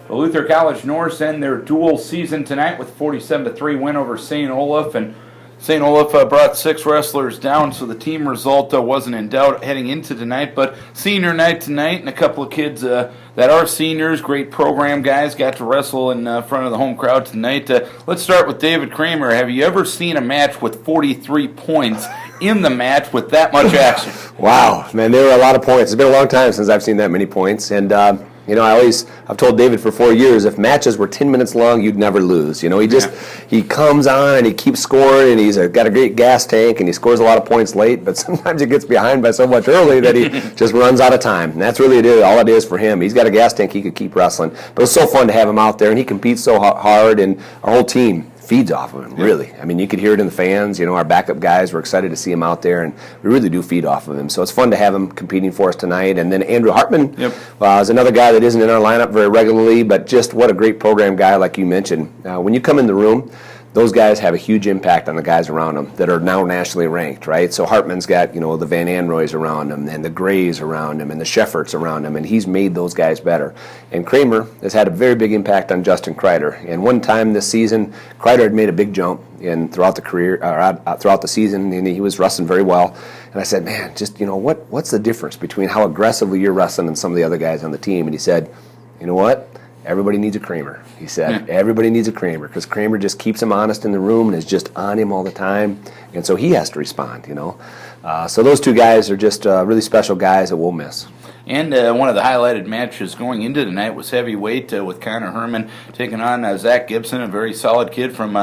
The Luther College Norse end their dual season tonight with a 47-3 win over St. Olaf, and St. Olaf brought 6 wrestlers down, so the team result wasn't in doubt heading into tonight. But senior night tonight, and a couple of kids that are seniors, great program guys, got to wrestle in front of the home crowd tonight. Let's start with David Kramer. Have you ever seen a match with 43 points in the match with that much action? Wow, man, there were a lot of points. It's been a long time since I've seen that many points, and I've told David for 4 years, if matches were 10 minutes long, you'd never lose. He comes on and he keeps scoring, and he's got a great gas tank, and he scores a lot of points late, but sometimes he gets behind by so much early that he just runs out of time. And that's really all it is for him. He's got a gas tank, he could keep wrestling. But it's so fun to have him out there, and he competes so hard, and our whole team feeds off of him, really. I mean, you could hear it in the fans. Our backup guys were excited to see him out there, and we really do feed off of him. So it's fun to have him competing for us tonight. And then Andrew Hartman is another guy that isn't in our lineup very regularly, but just what a great program guy, like you mentioned. When you come in the room, those guys have a huge impact on the guys around them that are now nationally ranked, right? So Hartman's got, the Van Anroys around him, and the Grays around him, and the Shefferts around him, and he's made those guys better. And Kramer has had a very big impact on Justin Kreider. And one time this season, Kreider had made a big jump throughout the season, and he was wrestling very well. And I said, man, just, what's the difference between how aggressively you're wrestling and some of the other guys on the team? And he said, you know what? Everybody needs a Kramer, he said. Everybody needs a Kramer, because Kramer just keeps him honest in the room and is just on him all the time. And so he has to respond, So those two guys are just really special guys that we'll miss. And one of the highlighted matches going into tonight was heavyweight with Connor Herman taking on Zach Gibson, a very solid kid from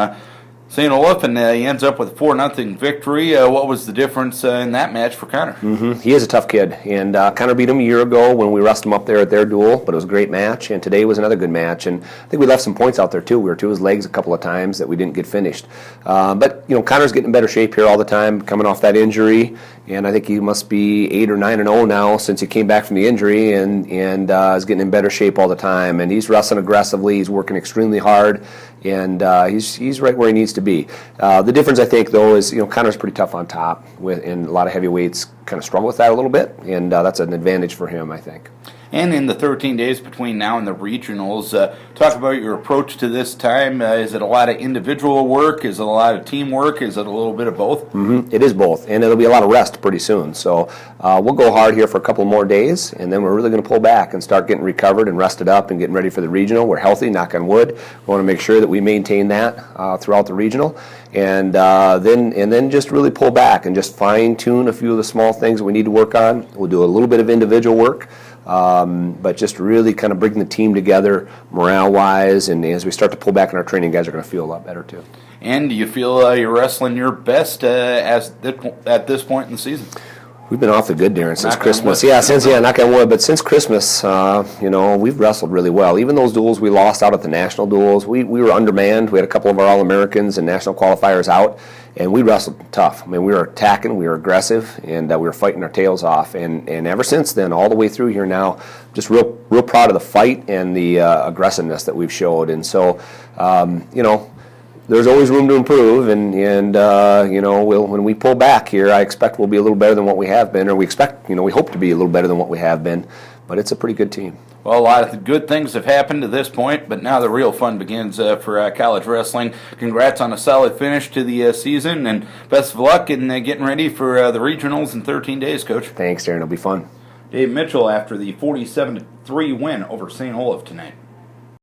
St. Olaf, and he ends up with a 4-0 victory. What was the difference in that match for Connor? He is a tough kid, and Connor beat him a year ago when we wrestled him up there at their duel, but it was a great match, and today was another good match, and I think we left some points out there too. We were to his legs a couple of times that we didn't get finished. But Connor's getting in better shape here all the time, coming off that injury, and I think he must be 8 or 9-0 now since he came back from the injury, and is getting in better shape all the time, and he's wrestling aggressively, he's working extremely hard, and he's right where he needs to be. The difference, I think, though, is Connor's pretty tough on top, and a lot of heavyweights kind of struggle with that a little bit, and that's an advantage for him, I think. And in the 13 days between now and the regionals, talk about your approach to this time. Is it a lot of individual work? Is it a lot of teamwork? Is it a little bit of both? It is both, and it'll be a lot of rest pretty soon. So we'll go hard here for a couple more days, and then we're really going to pull back and start getting recovered and rested up and getting ready for the regional. We're healthy, knock on wood. We want to make sure that we maintain that throughout the regional, and then just really pull back and just fine-tune a few of the small things that we need to work on. We'll do a little bit of individual work. But just really kind of bringing the team together morale-wise, and as we start to pull back in our training, guys are going to feel a lot better too. And do you feel you're wrestling your best at this point in the season? We've been awfully good, Darren, since Christmas. Knock on wood. But since Christmas, we've wrestled really well. Even those duels we lost out at the national duels, we were undermanned. We had a couple of our All-Americans and national qualifiers out, and we wrestled tough. I mean, we were attacking, we were aggressive, and we were fighting our tails off. And ever since then, all the way through here now, just real proud of the fight and the aggressiveness that we've showed. And so, there's always room to improve, and when we pull back here, I expect we'll be a little better than what we have been, or we hope to be a little better than what we have been, but it's a pretty good team. Well, a lot of good things have happened to this point, but now the real fun begins for college wrestling. Congrats on a solid finish to the season, and best of luck in getting ready for the regionals in 13 days, Coach. Thanks, Darren. It'll be fun. Dave Mitchell after the 47-3 win over St. Olaf tonight.